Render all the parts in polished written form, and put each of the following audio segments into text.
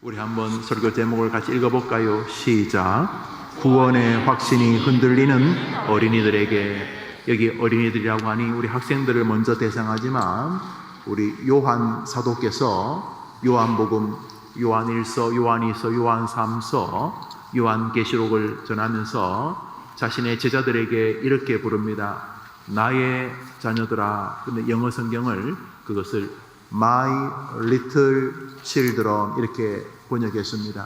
우리 한번 설교 제목을 같이 읽어볼까요? 시작. 구원의 확신이 흔들리는 어린이들에게. 여기 어린이들이라고 하니 우리 학생들을 먼저 대상하지만 우리 요한 사도께서 요한복음, 요한일서, 요한이서, 요한삼서, 요한계시록을 전하면서 자신의 제자들에게 이렇게 부릅니다. 나의 자녀들아. 근데 영어 성경을 그것을 My little children 이렇게 번역했습니다.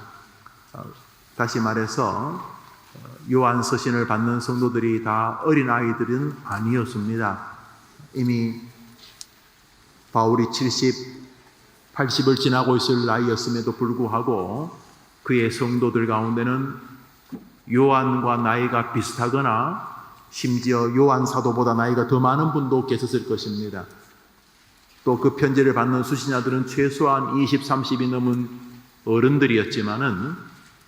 다시 말해서 요한 서신을 받는 성도들이 다 어린아이들은 아니었습니다. 이미 바울이 70, 80을 지나고 있을 나이였음에도 불구하고 그의 성도들 가운데는 요한과 나이가 비슷하거나 심지어 요한 사도보다 나이가 더 많은 분도 계셨을 것입니다. 또 그 편지를 받는 수신자들은 최소한 20, 30이 넘은 어른들이었지만은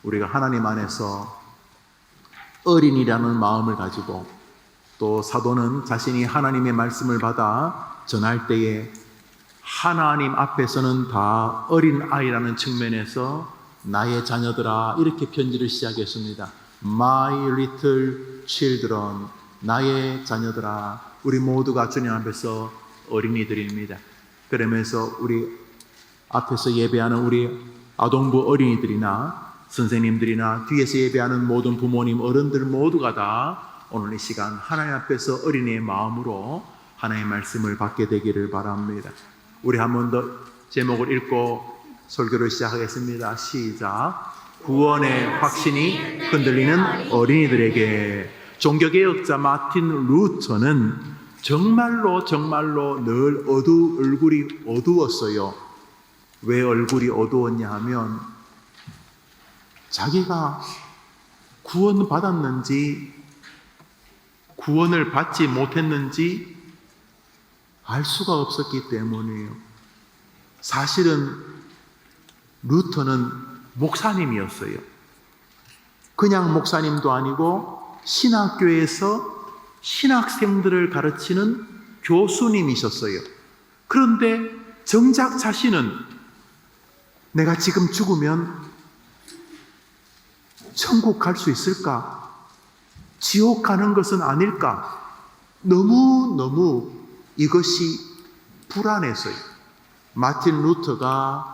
우리가 하나님 안에서 어린이라는 마음을 가지고 또 사도는 자신이 하나님의 말씀을 받아 전할 때에 하나님 앞에서는 다 어린아이라는 측면에서 나의 자녀들아 이렇게 편지를 시작했습니다. My little children, 나의 자녀들아. 우리 모두가 주님 앞에서 어린이들입니다. 그러면서 우리 앞에서 예배하는 우리 아동부 어린이들이나 선생님들이나 뒤에서 예배하는 모든 부모님, 어른들 모두가 다 오늘 이 시간 하나님 앞에서 어린이의 마음으로 하나님의 말씀을 받게 되기를 바랍니다. 우리 한 번 더 제목을 읽고 설교를 시작하겠습니다. 시작. 구원의 확신이 흔들리는 어린이들에게. 종교개혁자 마틴 루터는 정말로 늘 얼굴이 어두웠어요. 왜 얼굴이 어두웠냐 하면 자기가 구원받았는지 구원을 받지 못했는지 알 수가 없었기 때문이에요. 사실은 루터는 목사님이었어요. 그냥 목사님도 아니고 신학교에서 신학생들을 가르치는 교수님이셨어요. 그런데 정작 자신은 내가 지금 죽으면 천국 갈 수 있을까? 지옥 가는 것은 아닐까? 너무 이것이 불안했어요. 마틴 루터가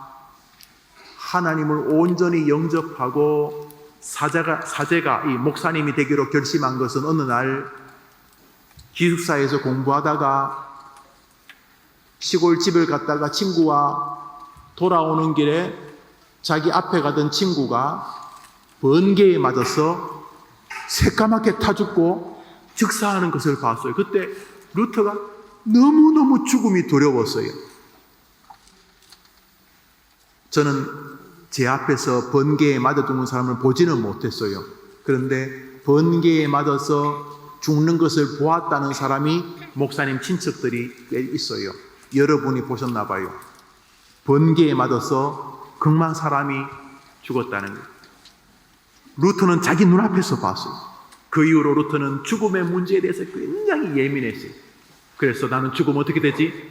하나님을 온전히 영접하고 사제가 이 목사님이 되기로 결심한 것은 어느 날 기숙사에서 공부하다가 시골 집을 갔다가 친구와 돌아오는 길에 자기 앞에 가던 친구가 번개에 맞아서 새까맣게 타 죽고 즉사하는 것을 봤어요. 그때 루터가 너무너무 죽음이 두려웠어요. 저는 제 앞에서 번개에 맞아 죽는 사람을 보지는 못했어요. 그런데 번개에 맞아서 죽는 것을 보았다는 사람이 목사님 친척들이 꽤 있어요. 여러분이 보셨나 봐요. 번개에 맞아서 극만 사람이 죽었다는 거예요. 루터는 자기 눈앞에서 봤어요. 그 이후로 루터는 죽음의 문제에 대해서 굉장히 예민했어요. 그래서 나는 죽으면 어떻게 되지?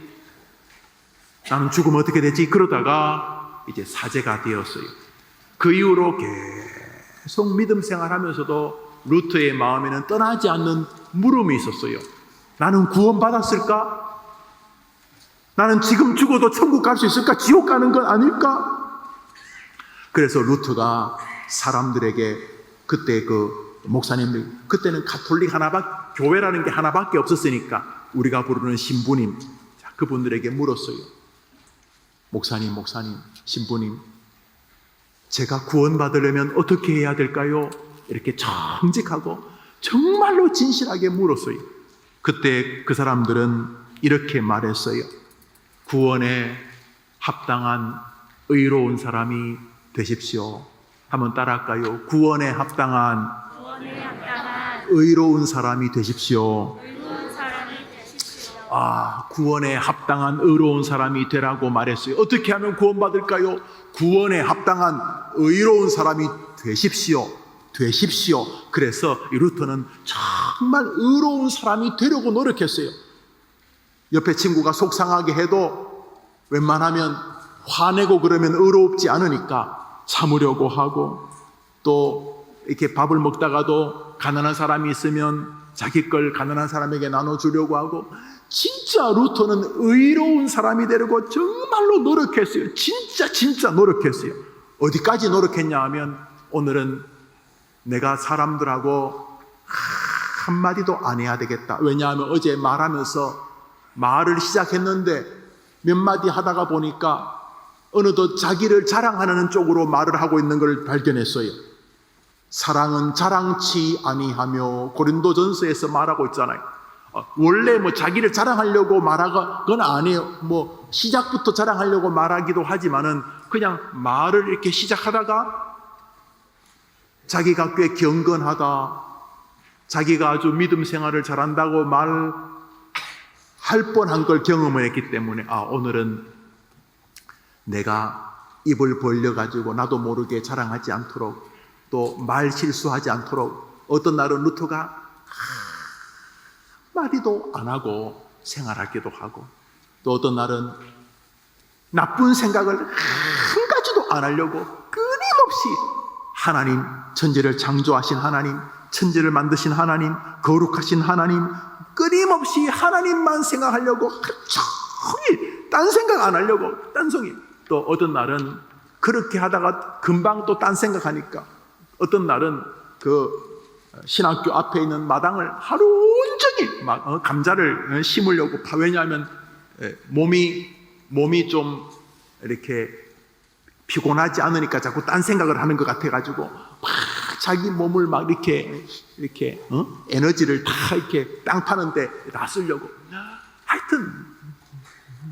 그러다가 이제 사제가 되었어요. 그 이후로 계속 믿음 생활하면서도 루터의 마음에는 떠나지 않는 물음이 있었어요. 나는 구원받았을까? 나는 지금 죽어도 천국 갈 수 있을까? 지옥 가는 건 아닐까? 그래서 루터가 사람들에게 그때 그 목사님들, 그때는 가톨릭 교회라는 게 하나밖에 없었으니까 우리가 부르는 신부님, 그분들에게 물었어요. 목사님, 신부님, 제가 구원받으려면 어떻게 해야 될까요? 이렇게 정직하고 정말로 진실하게 물었어요. 그때 그 사람들은 이렇게 말했어요. 구원에 합당한 의로운 사람이 되십시오. 한번 따라할까요? 구원에 합당한 의로운 사람이 되십시오. 구원에 합당한 의로운 사람이 되라고 말했어요. 어떻게 하면 구원받을까요? 구원에 합당한 의로운 사람이 되십시오. 그래서 이 루터는 정말 의로운 사람이 되려고 노력했어요. 옆에 친구가 속상하게 해도 웬만하면 화내고 그러면 의롭지 않으니까 참으려고 하고, 또 이렇게 밥을 먹다가도 가난한 사람이 있으면 자기 걸 가난한 사람에게 나눠주려고 하고, 진짜 루터는 의로운 사람이 되려고 정말로 노력했어요. 진짜 노력했어요. 어디까지 노력했냐 하면, 오늘은 내가 사람들하고 한마디도 안 해야 되겠다. 왜냐하면 어제 말하면서 말을 시작했는데 몇 마디 하다가 보니까 어느덧 자기를 자랑하는 쪽으로 말을 하고 있는 걸 발견했어요. 사랑은 자랑치 아니하며, 고린도전서에서 말하고 있잖아요. 원래 자기를 자랑하려고 말하는 건 아니에요. 시작부터 자랑하려고 말하기도 하지만은 그냥 말을 이렇게 시작하다가 자기가 꽤 경건하다, 자기가 아주 믿음 생활을 잘한다고 말할 뻔한 걸 경험을 했기 때문에, 오늘은 내가 입을 벌려가지고 나도 모르게 자랑하지 않도록, 또 말 실수하지 않도록, 어떤 날은 루터가 한마디도 안 하고 생활하기도 하고, 또 어떤 날은 나쁜 생각을 한 가지도 안 하려고 끊임없이 하나님, 천지를 창조하신 하나님, 천지를 만드신 하나님, 거룩하신 하나님, 끊임없이 하나님만 생각하려고 하루 종일 딴 생각 안 하려고 딴송이. 또 어떤 날은 그렇게 하다가 금방 또 딴 생각하니까, 어떤 날은 그 신학교 앞에 있는 마당을 하루 온종일 감자를 심으려고. 왜냐하면 몸이 좀 이렇게 피곤하지 않으니까 자꾸 딴 생각을 하는 것 같아가지고 막 자기 몸을 막 이렇게 에너지를 다 이렇게 땅 파는데 다 쓰려고. 하여튼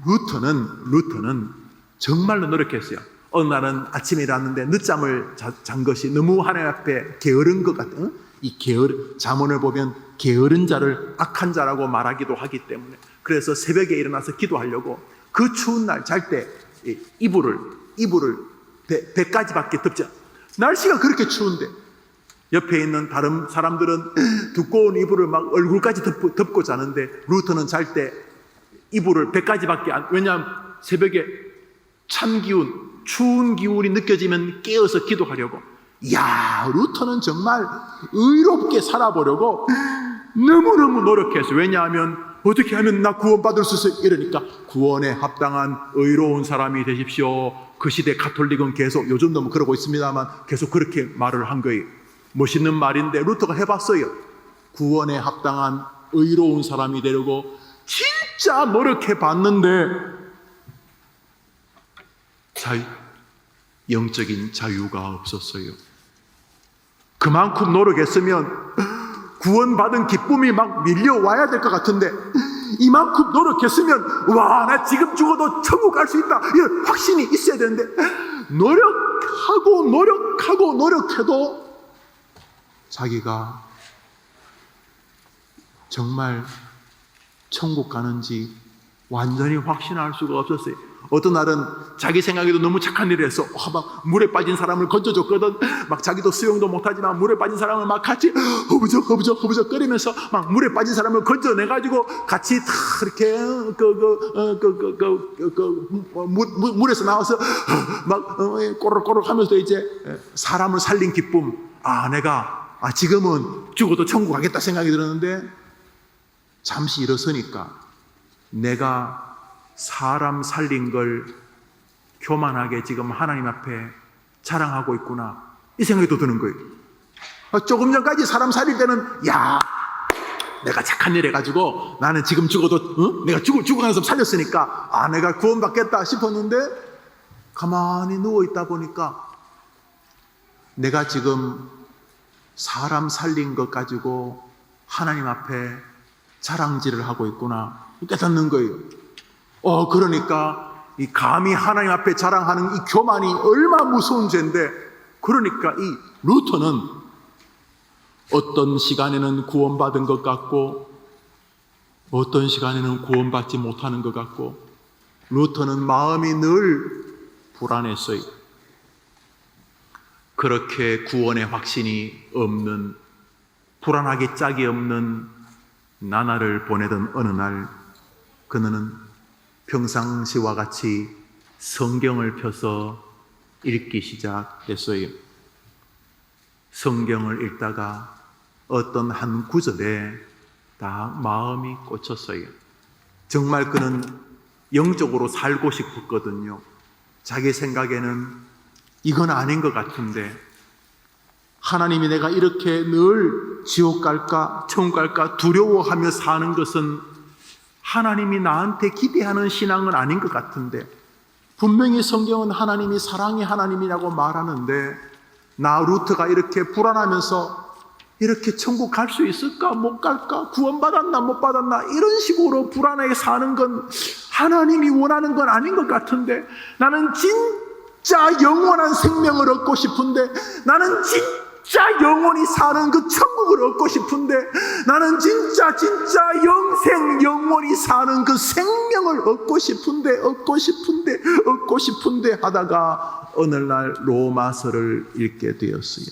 루터는 정말로 노력했어요. 어느 날은 아침에 일어났는데 늦잠을 잔 것이 너무 하나님 앞에 게으른 것 같아요. 이 잠언을 보면 게으른 자를 악한 자라고 말하기도 하기 때문에, 그래서 새벽에 일어나서 기도하려고 그 추운 날 잘 때 이불을 배까지밖에 덮지 않아요. 날씨가 그렇게 추운데 옆에 있는 다른 사람들은 두꺼운 이불을 막 얼굴까지 덮고 자는데, 루터는 잘 때 이불을 배까지밖에 안. 왜냐하면 새벽에 찬 기운, 추운 기운이 느껴지면 깨어서 기도하려고. 이야, 루터는 정말 의롭게 살아보려고 너무너무 노력했어요. 왜냐하면 어떻게 하면 나 구원받을 수 있어? 이러니까 구원에 합당한 의로운 사람이 되십시오. 그 시대 가톨릭은 계속, 요즘도 뭐 그러고 있습니다만, 계속 그렇게 말을 한 거예요. 멋있는 말인데 루터가 해봤어요. 구원에 합당한 의로운 사람이 되려고 진짜 노력해봤는데 영적인 자유가 없었어요. 그만큼 노력했으면 구원받은 기쁨이 막 밀려와야 될 것 같은데, 이만큼 노력했으면 와, 나 지금 죽어도 천국 갈 수 있다, 이런 확신이 있어야 되는데, 노력해도 자기가 정말 천국 가는지 완전히 확신할 수가 없었어요. 어떤 날은 자기 생각에도 너무 착한 일을 했어. 막 물에 빠진 사람을 건져줬거든. 막 자기도 수영도 못하지만 물에 빠진 사람을 막 같이 허부적 거리면서 막 물에 빠진 사람을 건져내가지고 같이 다 이렇게 물에서 나와서 막 꼬르륵 하면서 이제 사람을 살린 기쁨. 내가 지금은 죽어도 천국 가겠다 생각이 들었는데, 잠시 일어서니까 내가 사람 살린 걸 교만하게 지금 하나님 앞에 자랑하고 있구나, 이 생각이 또 드는 거예요. 조금 전까지 사람 살릴 때는 내가 착한 일 해가지고 나는 지금 죽어도 내가 죽어가면서 살렸으니까 내가 구원받겠다 싶었는데, 가만히 누워있다 보니까 내가 지금 사람 살린 것 가지고 하나님 앞에 자랑질을 하고 있구나 깨닫는 거예요. 그러니까 이 감히 하나님 앞에 자랑하는 이 교만이 얼마나 무서운 죄인데, 그러니까 이 루터는 어떤 시간에는 구원받은 것 같고 어떤 시간에는 구원받지 못하는 것 같고, 루터는 마음이 늘 불안했어요. 그렇게 구원의 확신이 없는, 불안하기 짝이 없는 나날을 보내던 어느 날, 그는 평상시와 같이 성경을 펴서 읽기 시작했어요. 성경을 읽다가 어떤 한 구절에 다 마음이 꽂혔어요. 정말 그는 영적으로 살고 싶었거든요. 자기 생각에는 이건 아닌 것 같은데, 하나님이 내가 이렇게 늘 지옥 갈까 천국 갈까 두려워하며 사는 것은 하나님이 나한테 기대하는 신앙은 아닌 것 같은데, 분명히 성경은 하나님이 사랑의 하나님이라고 말하는데 나 루트가 이렇게 불안하면서 이렇게 천국 갈 수 있을까 못 갈까, 구원받았나 못 받았나, 이런 식으로 불안하게 사는 건 하나님이 원하는 건 아닌 것 같은데, 나는 진짜 영원한 생명을 얻고 싶은데, 나는 진짜 영원히 사는 그 천국을 얻고 싶은데, 나는 진짜 영원히 사는 그 생명을 얻고 싶은데 하다가 어느 날 로마서를 읽게 되었어요.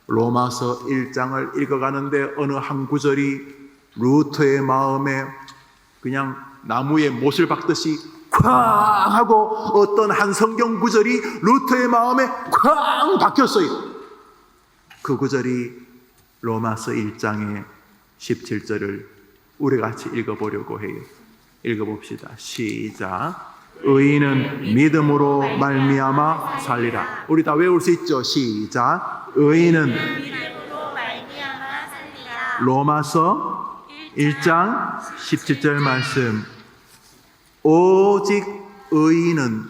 로마서 1장을 읽어가는데 어느 한 구절이 루터의 마음에 그냥 나무에 못을 박듯이 쾅 하고 어떤 한 성경 구절이 루터의 마음에 쾅 박혔어요. 그 구절이 로마서 1장의 17절을 우리 같이 읽어보려고 해요. 읽어봅시다. 시작. 의인은 믿음으로 말미암아 살리라. 우리 다 외울 수 있죠? 시작. 의인은 믿음으로 말미암아 살리라. 로마서 1장 17절 말씀. 오직 의인은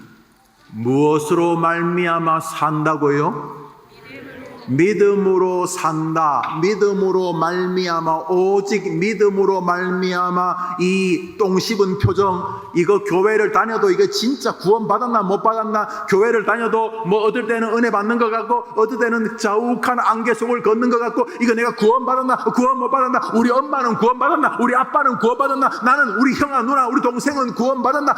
무엇으로 말미암아 산다고요? 믿음으로 산다. 믿음으로 말미암아, 오직 믿음으로 말미암아. 이 똥 씹은 표정, 이거 교회를 다녀도 이거 진짜 구원받았나 못 받았나, 교회를 다녀도 뭐 어떨 때는 은혜 받는 것 같고 어떨 때는 자욱한 안개 속을 걷는 것 같고, 이거 내가 구원받았나 구원 못 받았나, 우리 엄마는 구원받았나, 우리 아빠는 구원받았나, 나는 우리 형아 누나 우리 동생은 구원받았나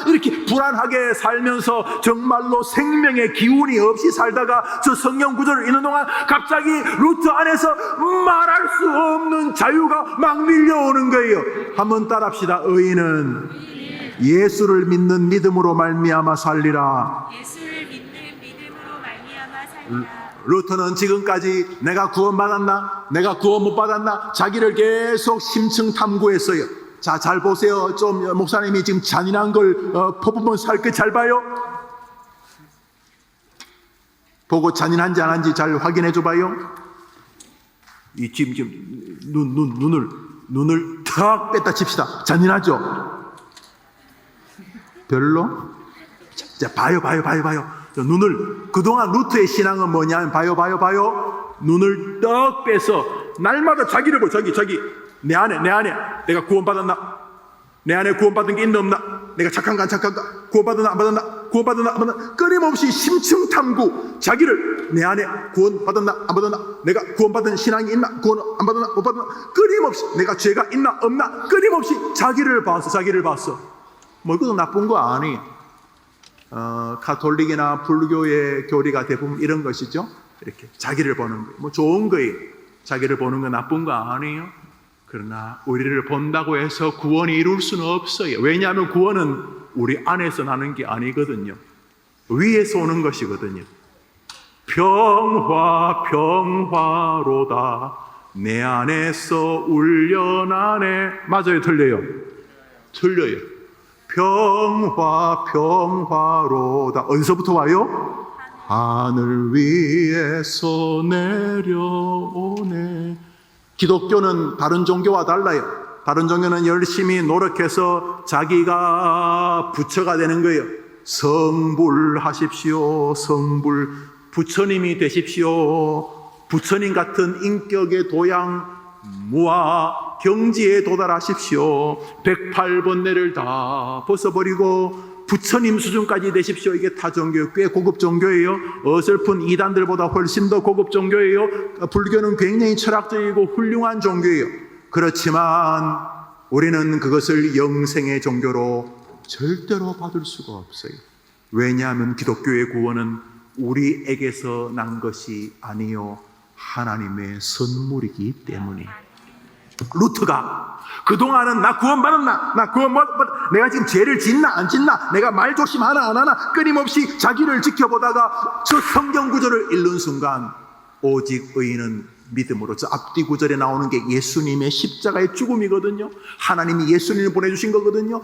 이렇게 불안하게 살면서 정말로 생명의 기운이 없이 살다가 저 성령 구절을 읽는 동안 갑자기 루트 안에서 말할 수 없는 자유가 막 밀려오는 거예요. 한번 따라합시다. 의인은 예수를 믿는 믿음으로 말미암아 살리라. 예수를 믿는 믿음으로 말미암아 살리라. 루터는 지금까지 내가 구원받았나, 내가 구원 못 받았나, 자기를 계속 심층 탐구했어요. 자, 잘 보세요. 좀 목사님이 지금 잔인한 걸 퍼포먼스 할 거 잘 봐요. 보고 잔인한지 안 한지 잘 확인해 줘 봐요. 이 지금 눈을 탁 뺐다 칩시다. 잔인하죠? 별로? 자, 봐요. 눈을, 그동안 루트의 신앙은 뭐냐면 봐요. 눈을 딱 빼서 날마다 자기를 보. 자기 내 안에 내가 구원받았나? 내 안에 구원받은 게 있나 없나? 내가 착한가 구원받았나 안 받았나? 끊임없이 심층 탐구. 자기를 내 안에 구원받았나 안 받았나? 내가 구원받은 신앙이 있나? 구원 안 받았나 못 받았나? 끊임없이 내가 죄가 있나 없나? 끊임없이 자기를 봤어. 뭐 이것도 나쁜 거 아니에요. 가톨릭이나 불교의 교리가 대부분 이런 것이죠. 이렇게 자기를 보는 거예요. 뭐 좋은 거예요. 자기를 보는 건 나쁜 거 아니에요. 그러나 우리를 본다고 해서 구원이 이룰 수는 없어요. 왜냐하면 구원은 우리 안에서 나는 게 아니거든요. 위에서 오는 것이거든요. 평화로다 내 안에서 울려나네. 맞아요? 틀려요? 평화로다. 어디서부터 와요? 하늘 위에서 내려오네. 기독교는 다른 종교와 달라요. 다른 종교는 열심히 노력해서 자기가 부처가 되는 거예요. 성불하십시오. 부처님이 되십시오. 부처님 같은 인격의 도양, 무아, 경지에 도달하십시오. 108번뇌를 다 벗어버리고 부처님 수준까지 되십시오. 이게 타 종교, 꽤 고급 종교예요. 어설픈 이단들보다 훨씬 더 고급 종교예요. 불교는 굉장히 철학적이고 훌륭한 종교예요. 그렇지만 우리는 그것을 영생의 종교로 절대로 받을 수가 없어요. 왜냐하면 기독교의 구원은 우리에게서 난 것이 아니요 하나님의 선물이기 때문에. 루트가 그동안은 나 구원받았나? 나 구원받았나? 내가 지금 죄를 짓나 안 짓나? 내가 말 조심하나 안 하나? 끊임없이 자기를 지켜보다가 저 성경 구절을 읽는 순간 오직 의인은 믿음으로, 저 앞뒤 구절에 나오는 게 예수님의 십자가의 죽음이거든요. 하나님이 예수님을 보내주신 거거든요.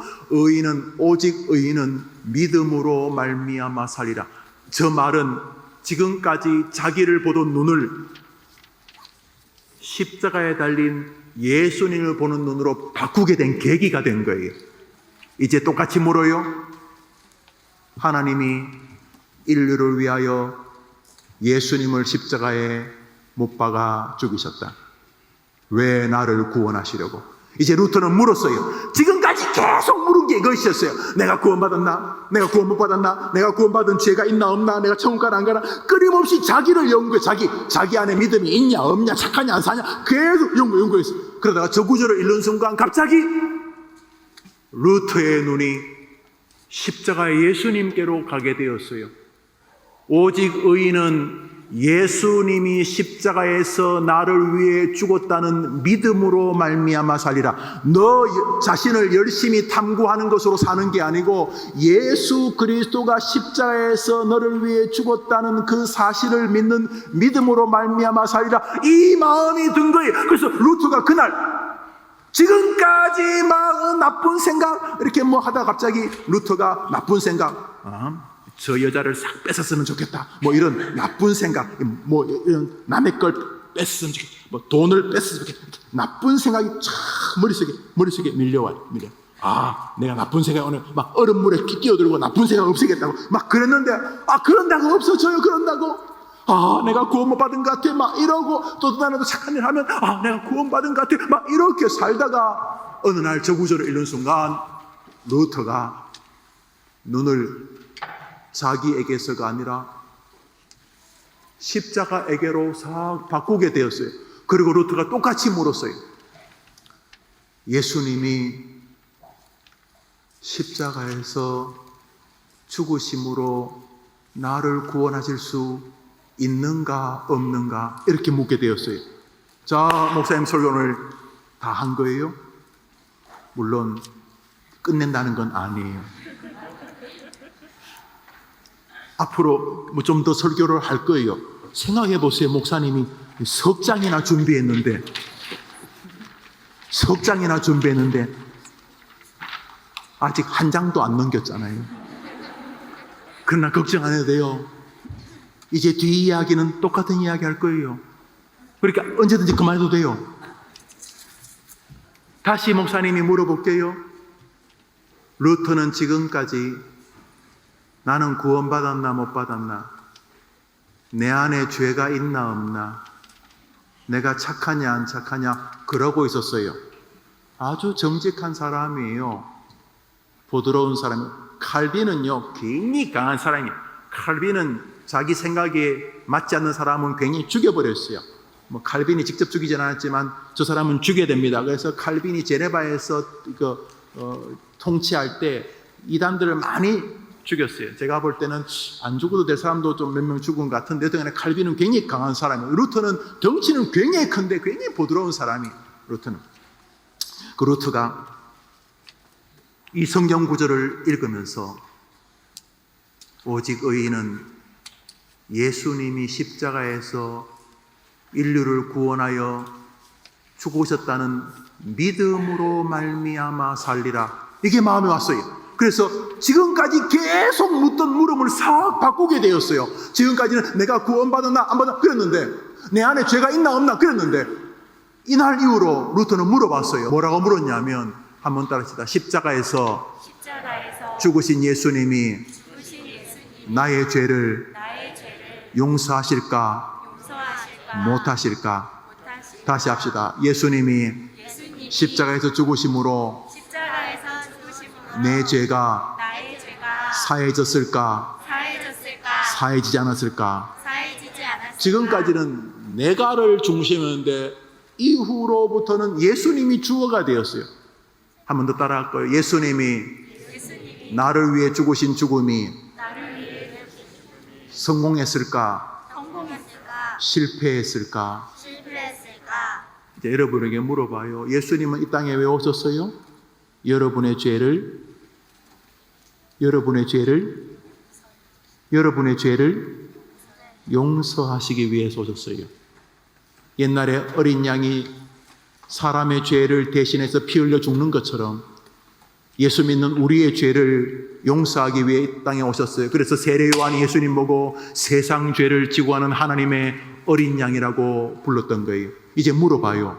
오직 의인은 믿음으로 말미암아 살리라. 저 말은 지금까지 자기를 보던 눈을 십자가에 달린 예수님을 보는 눈으로 바꾸게 된 계기가 된 거예요. 이제 똑같이 물어요. 하나님이 인류를 위하여 예수님을 십자가에 못 박아 죽이셨다. 왜 나를 구원하시려고? 이제 루터는 물었어요. 지금까지 계속 물은 게 이것이었어요. 내가 구원받았나? 내가 구원 못 받았나? 내가 구원받은 죄가 있나 없나? 내가 천국 가나 안 가나? 끊임없이 자기를 연구해. 자기 안에 믿음이 있냐 없냐, 착하냐 안 사냐, 계속 연구했어요. 그러다가 저 구절을 읽는 순간 갑자기 루터의 눈이 십자가의 예수님께로 가게 되었어요. 오직 의인은 예수님이 십자가에서 나를 위해 죽었다는 믿음으로 말미암아 살리라. 너 자신을 열심히 탐구하는 것으로 사는 게 아니고 예수 그리스도가 십자가에서 너를 위해 죽었다는 그 사실을 믿는 믿음으로 말미암아 살리라. 이 마음이 든 거예요. 그래서 루터가 그날 지금까지 막 나쁜 생각 이렇게 뭐 하다 갑자기 루터가 나쁜 생각, 저 여자를 싹 뺏었으면 좋겠다, 뭐 이런 나쁜 생각, 뭐 이런 남의 걸 뺏었으면 좋겠다, 뭐 돈을 뺏었으면 좋겠다, 나쁜 생각이 쫙 머릿속에 밀려와요. 내가 나쁜 생각 오늘 막 얼음물에 끼어들고 나쁜 생각 없애겠다고 막 그랬는데, 그런다고 없어져요. 그런다고 내가 구원 못 받은 것 같아 막 이러고, 또 다른 또 착한 일 하면 내가 구원 받은 것 같아 막 이렇게 살다가 어느 날 저 구절을 읽는 순간 루터가 눈을 자기에게서가 아니라 십자가에게로 싹 바꾸게 되었어요. 그리고 루터가 똑같이 물었어요. 예수님이 십자가에서 죽으심으로 나를 구원하실 수 있는가 없는가 이렇게 묻게 되었어요. 자, 목사님 설교를 다 한 거예요? 물론 끝낸다는 건 아니에요. 앞으로 뭐 좀 더 설교를 할 거예요. 생각해 보세요. 목사님이 석 장이나 준비했는데 아직 한 장도 안 넘겼잖아요. 그러나 걱정 안 해도 돼요. 이제 뒤 이야기는 똑같은 이야기 할 거예요. 그러니까 언제든지 그만해도 돼요. 다시 목사님이 물어볼게요. 루터는 지금까지 나는 구원받았나 못 받았나, 내 안에 죄가 있나 없나, 내가 착하냐 안 착하냐 그러고 있었어요. 아주 정직한 사람이에요. 부드러운 사람이에요. 칼빈은요 굉장히 강한 사람이에요. 칼빈은 자기 생각에 맞지 않는 사람은 괜히 죽여버렸어요. 뭐 칼빈이 직접 죽이진 않았지만 저 사람은 죽여야 됩니다. 그래서 칼빈이 제네바에서 통치할 때 이단들을 많이 죽였어요. 제가 볼 때는 안 죽어도 될 사람도 좀 몇 명 죽은 것 같은데, 여튼간에 칼빈은 굉장히 강한 사람이에요. 루터는 덩치는 굉장히 큰데 굉장히 부드러운 사람이에요. 루터는. 그 루터가 이 성경 구절을 읽으면서 오직 의인은 예수님이 십자가에서 인류를 구원하여 죽으셨다는 믿음으로 말미암아 살리라, 이게 마음에 왔어요. 그래서 지금까지 계속 묻던 물음을 싹 바꾸게 되었어요. 지금까지는 내가 구원받았나 안 받았나 그랬는데, 내 안에 죄가 있나 없나 그랬는데, 이날 이후로 루터는 물어봤어요. 뭐라고 물었냐면, 한번 따라합시다. 십자가에서 죽으신 예수님이 나의 죄를 용서하실까 못하실까? 다시 합시다. 예수님이 십자가에서 죽으심으로 내 죄가 사해졌을까? 사해지지 않았을까? 지금까지는 내가를 중심이었는데 이후로부터는 예수님이 주어가 되었어요. 한 번 더 따라할 거예요. 예수님이 나를 위해 죽으신 죽음이 성공했을까? 실패했을까? 이제 여러분에게 물어봐요. 예수님은 이 땅에 왜 오셨어요? 여러분의 죄를 용서하시기 위해서 오셨어요. 옛날에 어린 양이 사람의 죄를 대신해서 피 흘려 죽는 것처럼 예수 믿는 우리의 죄를 용서하기 위해 이 땅에 오셨어요. 그래서 세례 요한이 예수님 보고 세상 죄를 지고 하는 하나님의 어린 양이라고 불렀던 거예요. 이제 물어봐요.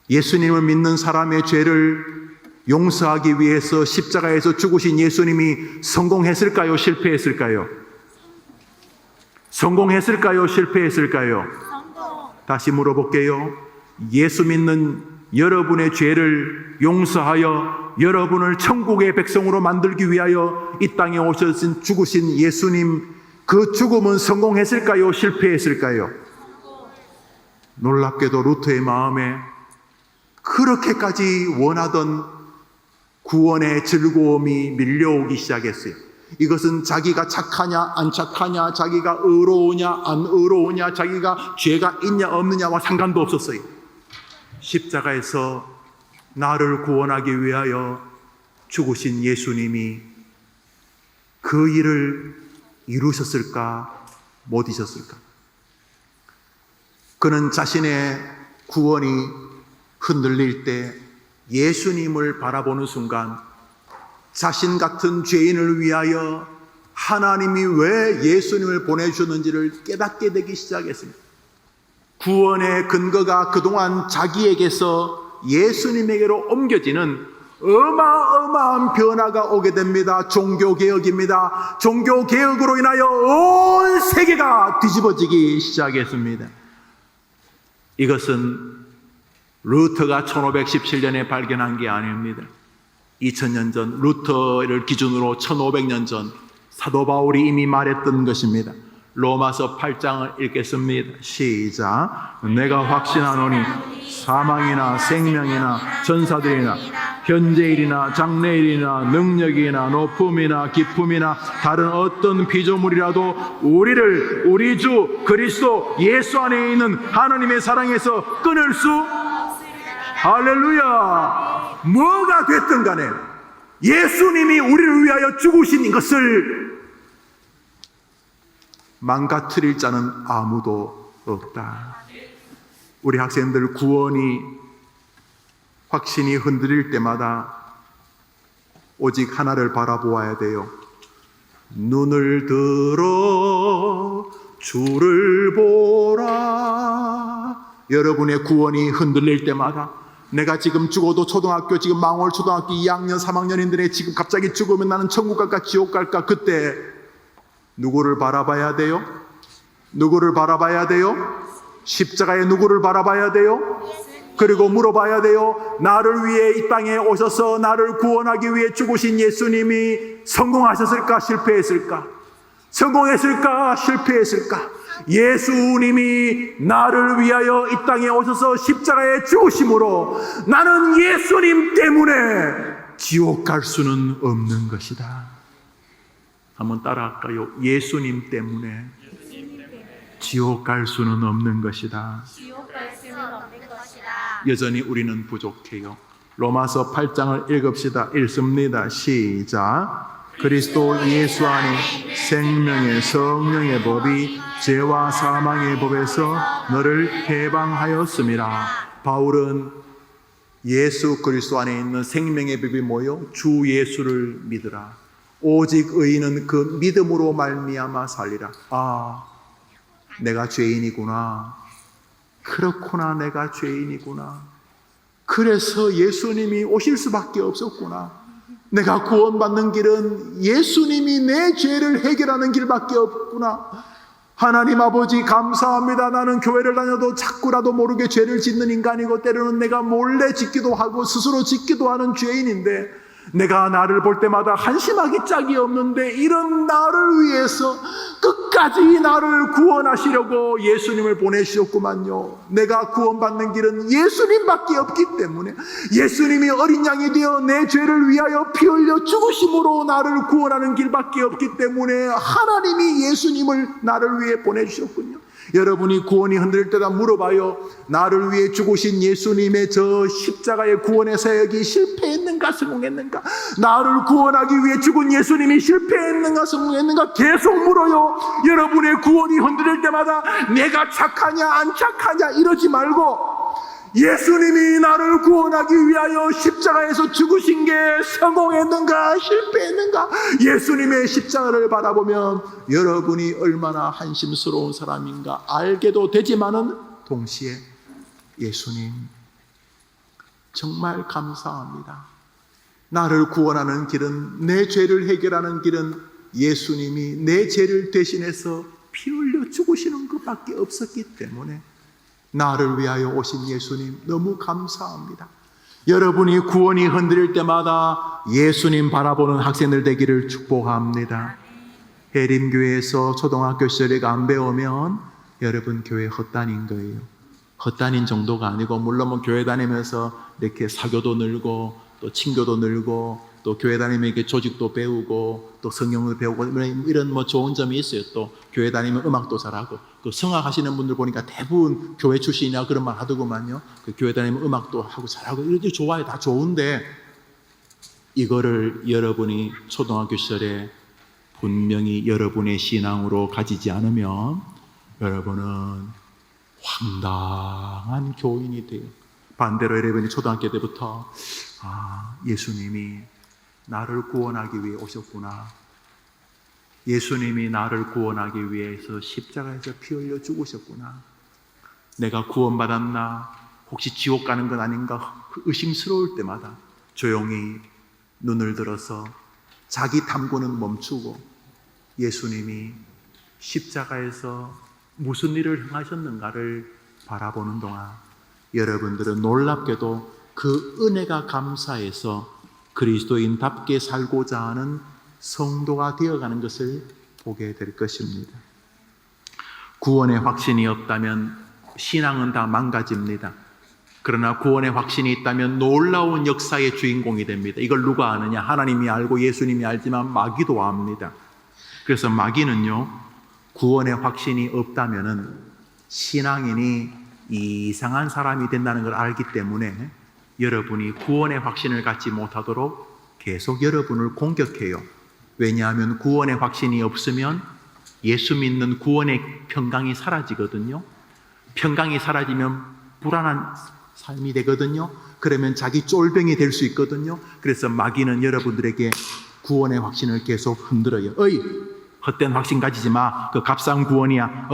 예수님을 믿는 사람의 죄를 용서하기 위해서 십자가에서 죽으신 예수님이 성공했을까요? 실패했을까요? 성공했을까요? 실패했을까요? 성공. 다시 물어볼게요. 예수 믿는 여러분의 죄를 용서하여 여러분을 천국의 백성으로 만들기 위하여 이 땅에 오셔서 죽으신 예수님, 그 죽음은 성공했을까요? 실패했을까요? 놀랍게도 루터의 마음에 그렇게까지 원하던 구원의 즐거움이 밀려오기 시작했어요. 이것은 자기가 착하냐 안 착하냐, 자기가 의로우냐 안 의로우냐, 자기가 죄가 있냐 없느냐와 상관도 없었어요. 십자가에서 나를 구원하기 위하여 죽으신 예수님이 그 일을 이루셨을까 못 이루셨을까? 그는 자신의 구원이 흔들릴 때 예수님을 바라보는 순간 자신 같은 죄인을 위하여 하나님이 왜 예수님을 보내주셨는지를 깨닫게 되기 시작했습니다. 구원의 근거가 그동안 자기에게서 예수님에게로 옮겨지는 어마어마한 변화가 오게 됩니다. 종교개혁입니다. 종교개혁으로 인하여 온 세계가 뒤집어지기 시작했습니다. 이것은 루터가 1517년에 발견한 게 아닙니다. 2000년 전, 루터를 기준으로 1500년 전 사도 바울이 이미 말했던 것입니다. 로마서 8장을 읽겠습니다. 시작. 내가 확신하노니 사망이나 생명이나 전사들이나 현재일이나 장래일이나 능력이나 높음이나 깊음이나 다른 어떤 피조물이라도 우리를 우리 주 그리스도 예수 안에 있는 하나님의 사랑에서 끊을 수 할렐루야. 뭐가 됐든 간에 예수님이 우리를 위하여 죽으신 것을 망가뜨릴 자는 아무도 없다. 우리 학생들 구원이 확신이 흔들릴 때마다 오직 하나를 바라보아야 돼요. 눈을 들어 주를 보라. 여러분의 구원이 흔들릴 때마다 내가 지금 죽어도 초등학교 지금 망월 초등학교 2학년 3학년인데 지금 갑자기 죽으면 나는 천국 갈까 지옥 갈까, 그때 누구를 바라봐야 돼요? 누구를 바라봐야 돼요? 십자가에 누구를 바라봐야 돼요? 그리고 물어봐야 돼요. 나를 위해 이 땅에 오셔서 나를 구원하기 위해 죽으신 예수님이 성공하셨을까 실패했을까? 성공했을까 실패했을까? 예수님이 나를 위하여 이 땅에 오셔서 십자가에 죽으심으로 나는 예수님 때문에 지옥 갈 수는 없는 것이다. 한번 따라할까요? 예수님 때문에 지옥 갈 수는 없는 것이다. 지옥 갈 수는 없는 것이다. 여전히 우리는 부족해요. 로마서 8장을 읽읍시다. 읽습니다. 시작. 그리스도 예수 안에 생명의 성령의 법이 죄와 사망의 법에서 너를 해방하였음이라. 바울은 예수 그리스도 안에 있는 생명의 법이 뭐요? 주 예수를 믿으라. 오직 의인은 그 믿음으로 말미암아 살리라. 아, 내가 죄인이구나. 그렇구나, 내가 죄인이구나. 그래서 예수님이 오실 수밖에 없었구나. 내가 구원받는 길은 예수님이 내 죄를 해결하는 길밖에 없구나. 하나님 아버지 감사합니다. 나는 교회를 다녀도 자꾸라도 모르게 죄를 짓는 인간이고 때로는 내가 몰래 짓기도 하고 스스로 짓기도 하는 죄인인데 내가 나를 볼 때마다 한심하기 짝이 없는데 이런 나를 위해서 끝까지 나를 구원하시려고 예수님을 보내주셨구만요. 내가 구원받는 길은 예수님밖에 없기 때문에 예수님이 어린 양이 되어 내 죄를 위하여 피 흘려 죽으심으로 나를 구원하는 길밖에 없기 때문에 하나님이 예수님을 나를 위해 보내주셨군요. 여러분이 구원이 흔들릴 때다 물어봐요. 나를 위해 죽으신 예수님의 저 십자가의 구원의 사역이 실패했는가 성공했는가? 나를 구원하기 위해 죽은 예수님이 실패했는가 성공했는가? 계속 물어요. 여러분의 구원이 흔들릴 때마다 내가 착하냐 안 착하냐 이러지 말고 예수님이 나를 구원하기 위하여 십자가에서 죽으신 게 성공했는가 실패했는가? 예수님의 십자가를 바라보면 여러분이 얼마나 한심스러운 사람인가 알게도 되지만은 동시에 예수님 정말 감사합니다. 나를 구원하는 길은, 내 죄를 해결하는 길은 예수님이 내 죄를 대신해서 피 흘려 죽으시는 것밖에 없었기 때문에 나를 위하여 오신 예수님 너무 감사합니다. 여러분이 구원이 흔들릴 때마다 예수님 바라보는 학생들 되기를 축복합니다. 해림교회에서 초등학교 시절에 안 배우면 여러분 교회 헛다닌 거예요. 헛다닌 정도가 아니고 물론 뭐 교회 다니면서 이렇게 사교도 늘고 또 친교도 늘고 또 교회 다니면 이렇게 조직도 배우고 또 성경을 배우고 이런 뭐 좋은 점이 있어요. 또 교회 다니면 음악도 잘하고 그 성악하시는 분들 보니까 대부분 교회 출신이나 그런 말 하더구만요. 그 교회 다니면 음악도 하고 잘하고 이렇게 좋아요. 다 좋은데 이거를 여러분이 초등학교 시절에 분명히 여러분의 신앙으로 가지지 않으면 여러분은 황당한 교인이 돼요. 반대로 여러분이 초등학교 때부터 예수님이 나를 구원하기 위해 오셨구나. 예수님이 나를 구원하기 위해서 십자가에서 피 흘려 죽으셨구나. 내가 구원받았나? 혹시 지옥 가는 건 아닌가? 의심스러울 때마다 조용히 눈을 들어서 자기 탐구는 멈추고 예수님이 십자가에서 무슨 일을 행하셨는가를 바라보는 동안 여러분들은 놀랍게도 그 은혜가 감사해서 그리스도인답게 살고자 하는 성도가 되어가는 것을 보게 될 것입니다. 구원의 확신이 없다면 신앙은 다 망가집니다. 그러나 구원의 확신이 있다면 놀라운 역사의 주인공이 됩니다. 이걸 누가 아느냐? 하나님이 알고 예수님이 알지만 마귀도 압니다. 그래서 마귀는요, 구원의 확신이 없다면은 신앙인이 이상한 사람이 된다는 걸 알기 때문에 여러분이 구원의 확신을 갖지 못하도록 계속 여러분을 공격해요. 왜냐하면 구원의 확신이 없으면 예수 믿는 구원의 평강이 사라지거든요. 평강이 사라지면 불안한 삶이 되거든요. 그러면 자기 쫄병이 될 수 있거든요. 그래서 마귀는 여러분들에게 구원의 확신을 계속 흔들어요. 헛된 확신 가지지 마. 그 값싼 구원이야.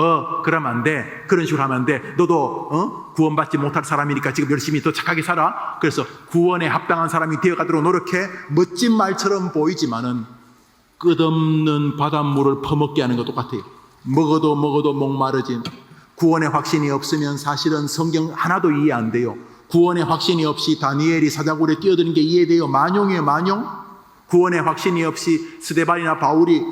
그러면 안 돼. 그런 식으로 하면 안 돼. 너도 구원받지 못할 사람이니까 지금 열심히 더 착하게 살아. 그래서 구원에 합당한 사람이 되어가도록 노력해. 멋진 말처럼 보이지만은 끝없는 바닷물을 퍼먹게 하는 것 똑같아요. 먹어도 목마르진. 구원의 확신이 없으면 사실은 성경 하나도 이해 안 돼요. 구원의 확신이 없이 다니엘이 사자굴에 뛰어드는 게 이해돼요? 만용이에요, 만용? 구원의 확신이 없이 스데반이나 바울이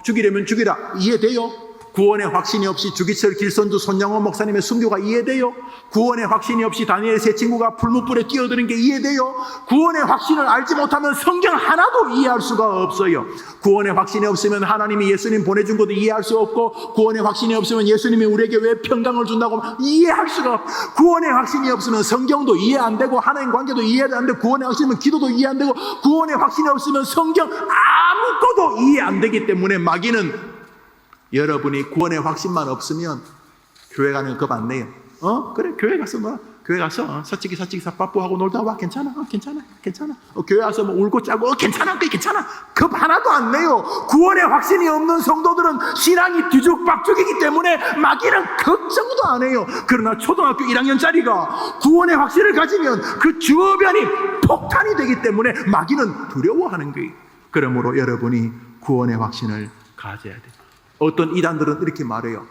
죽이려면 죽이라 이해돼요? 구원의 확신이 없이 주기철 길선주 손양원 목사님의 순교가 이해돼요? 구원의 확신이 없이 다니엘 세 친구가 풀무불에 뛰어드는 게 이해돼요? 구원의 확신을 알지 못하면 성경 하나도 이해할 수가 없어요. 구원의 확신이 없으면 하나님이 예수님 보내준 것도 이해할 수 없고, 구원의 확신이 없으면 예수님이 우리에게 왜 평강을 준다고 이해할 수가 없고, 구원의 확신이 없으면 성경도 이해 안 되고 하나님 관계도 이해 안 되고, 구원의 확신이면 기도도 이해 안 되고, 구원의 확신이 없으면 성경 아무것도 이해 안 되기 때문에 마귀는 여러분이 구원의 확신만 없으면 교회 가는 거 겁 안 내요. 그래, 교회 가서 교회 가서 사치기 사빠뽀하고 놀다 와. 괜찮아. 교회 가서 울고 짜고 괜찮아. 겁 하나도 안 내요. 구원의 확신이 없는 성도들은 신앙이 뒤죽박죽이기 때문에 마귀는 걱정도 안 해요. 그러나 초등학교 1학년짜리가 구원의 확신을 가지면 그 주변이 폭탄이 되기 때문에 마귀는 두려워하는 거예요. 그러므로 여러분이 구원의 확신을 가져야 돼요. 어떤 이단들은 이렇게 말해요.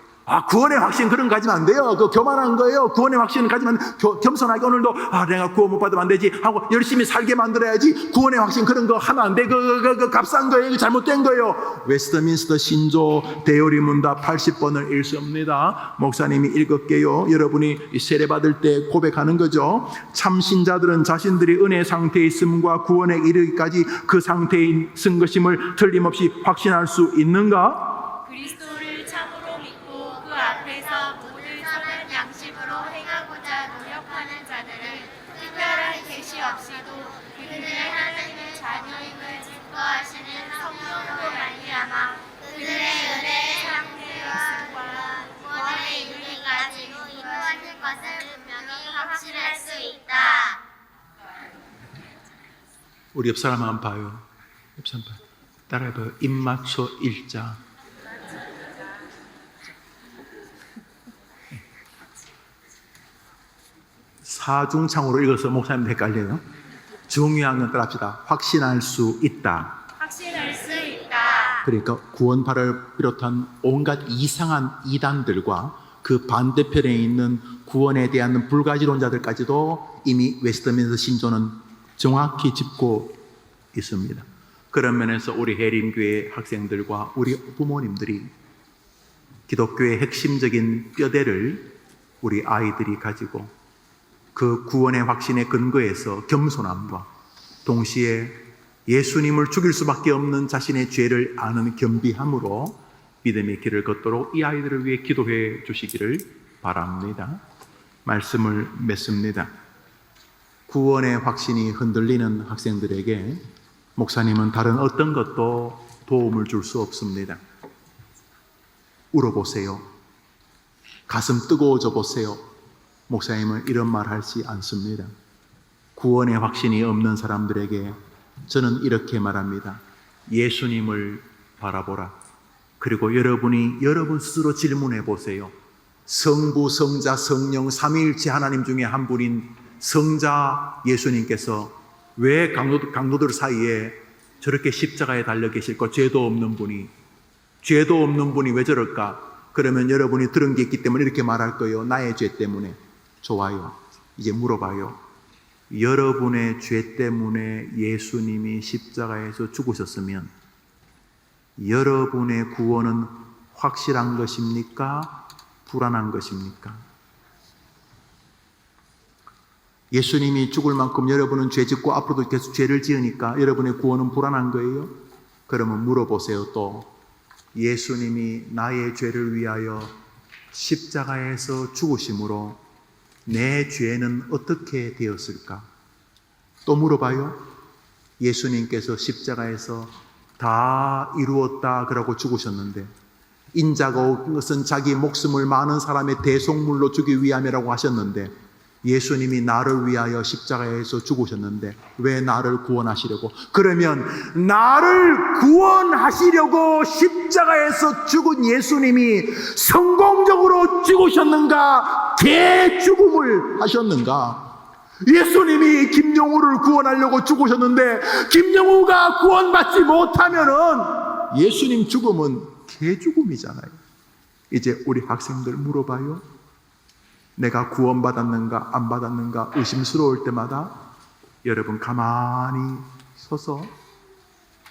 구원의 확신 그런 거 가지면 안 돼요. 그 교만한 거예요. 구원의 확신을 가지면 겸손하게 오늘도 내가 구원 못 받으면 안 되지 하고 열심히 살게 만들어야지. 구원의 확신 그런 거 하면 안 돼. 그 값싼 거예요. 잘못된 거예요. 웨스트민스터 신조 대요리 문답 80번을 읽습니다. 목사님이 읽을게요. 여러분이 세례 받을 때 고백하는 거죠. 참 신자들은 자신들이 은혜 상태에 있음과 구원에 이르기까지 그 상태에 있은 것임을 틀림없이 확신할 수 있는가? 그리스도를 참으로 믿고 그 앞에서 위하여 노력하는 자들은 특별한 계시 없이도 그들의 하나님의 자녀임을 증거하시는 성령으로 말미암아 그들의 은혜의 상태와 구원에 이르기까지로 인도하는 것을 분명히 확신할 수 있다. 우리 옆 사람 한번 봐요. 옆 사람 봐요. 따라해봐요. 입 맞춰 읽자. 사중창으로 읽어서 목사님 헷갈려요. 중요한 건 따라합시다. 확신할 수 있다. 확신할 수 있다. 그러니까 구원파를 비롯한 온갖 이상한 이단들과 그 반대편에 있는 구원에 대한 불가지론자들까지도 이미 웨스트민스터 신조는 정확히 짚고 있습니다. 그런 면에서 우리 해림교회 학생들과 우리 부모님들이 기독교의 핵심적인 뼈대를 우리 아이들이 가지고 그 구원의 확신에 근거해서 겸손함과 동시에 예수님을 죽일 수밖에 없는 자신의 죄를 아는 겸비함으로 믿음의 길을 걷도록 이 아이들을 위해 기도해 주시기를 바랍니다. 말씀을 맺습니다. 구원의 확신이 흔들리는 학생들에게 목사님은 다른 어떤 것도 도움을 줄 수 없습니다. 울어보세요. 가슴 뜨거워져 보세요. 목사님은 이런 말 하지 않습니다. 구원의 확신이 없는 사람들에게 저는 이렇게 말합니다. 예수님을 바라보라. 그리고 여러분이 여러분 스스로 질문해 보세요. 성부, 성자, 성령, 삼위일체 하나님 중에 한 분인 성자 예수님께서 왜 강도들 사이에 저렇게 십자가에 달려 계실까? 죄도 없는 분이 왜 저럴까? 그러면 여러분이 들은 게 있기 때문에 이렇게 말할 거예요. 나의 죄 때문에. 좋아요. 이제 물어봐요. 여러분의 죄 때문에 예수님이 십자가에서 죽으셨으면 여러분의 구원은 확실한 것입니까? 불안한 것입니까? 예수님이 죽을 만큼 여러분은 죄 짓고 앞으로도 계속 죄를 지으니까 여러분의 구원은 불안한 거예요? 그러면 물어보세요. 또 예수님이 나의 죄를 위하여 십자가에서 죽으심으로 내 죄는 어떻게 되었을까? 또 물어봐요. 예수님께서 십자가에서 다 이루었다 그러고 죽으셨는데 인자가 온 것은 자기 목숨을 많은 사람의 대속물로 주기 위함이라고 하셨는데 예수님이 나를 위하여 십자가에서 죽으셨는데 왜 나를 구원하시려고? 그러면 나를 구원하시려고 십자가에서 죽은 예수님이 성공적으로 죽으셨는가? 개죽음을 하셨는가? 예수님이 김영우를 구원하려고 죽으셨는데 김영우가 구원받지 못하면은 예수님 죽음은 개죽음이잖아요. 이제 우리 학생들 물어봐요. 내가 구원받았는가 안 받았는가 의심스러울 때마다 여러분 가만히 서서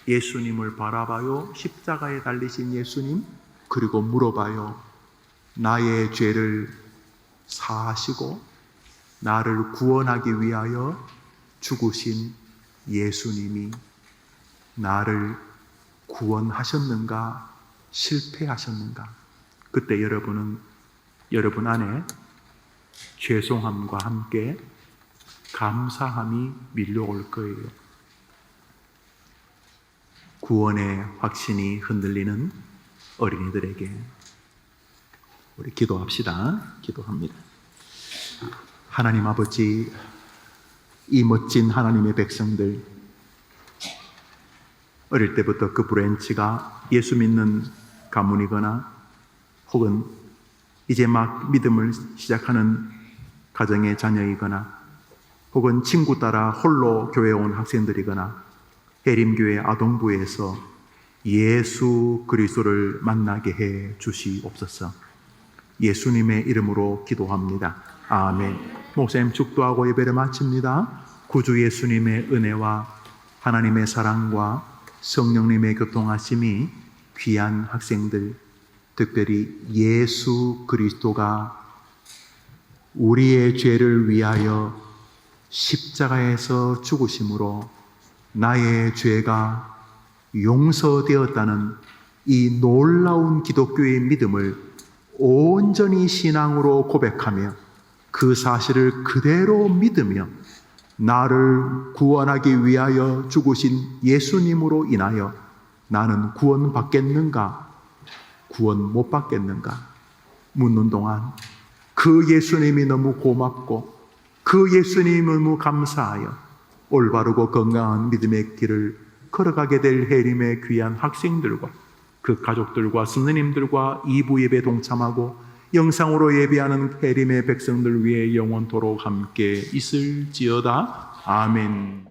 예수님을 바라봐요. 십자가에 달리신 예수님. 그리고 물어봐요. 나의 죄를 사하시고 나를 구원하기 위하여 죽으신 예수님이 나를 구원하셨는가 실패하셨는가? 그때 여러분은 여러분 안에 죄송함과 함께 감사함이 밀려올 거예요. 구원의 확신이 흔들리는 어린이들에게 우리 기도합시다. 기도합니다. 하나님 아버지, 이 멋진 하나님의 백성들, 어릴 때부터 그 브랜치가 예수 믿는 가문이거나 혹은 이제 막 믿음을 시작하는 가정의 자녀이거나 혹은 친구 따라 홀로 교회에 온 학생들이거나 해림교회 아동부에서 예수 그리스도를 만나게 해 주시옵소서. 예수님의 이름으로 기도합니다. 아멘. 목사님 축도하고 예배를 마칩니다. 구주 예수님의 은혜와 하나님의 사랑과 성령님의 교통하심이 귀한 학생들, 특별히 예수 그리스도가 우리의 죄를 위하여 십자가에서 죽으심으로 나의 죄가 용서되었다는 이 놀라운 기독교의 믿음을 온전히 신앙으로 고백하며 그 사실을 그대로 믿으며 나를 구원하기 위하여 죽으신 예수님으로 인하여 나는 구원받겠는가? 구원 못 받겠는가? 묻는 동안 그 예수님이 너무 고맙고 그 예수님이 너무 감사하여 올바르고 건강한 믿음의 길을 걸어가게 될 해림의 귀한 학생들과 그 가족들과 선생님들과 2부 예배 동참하고 영상으로 예배하는 해림의 백성들 위해 영원토록 함께 있을지어다. 아멘.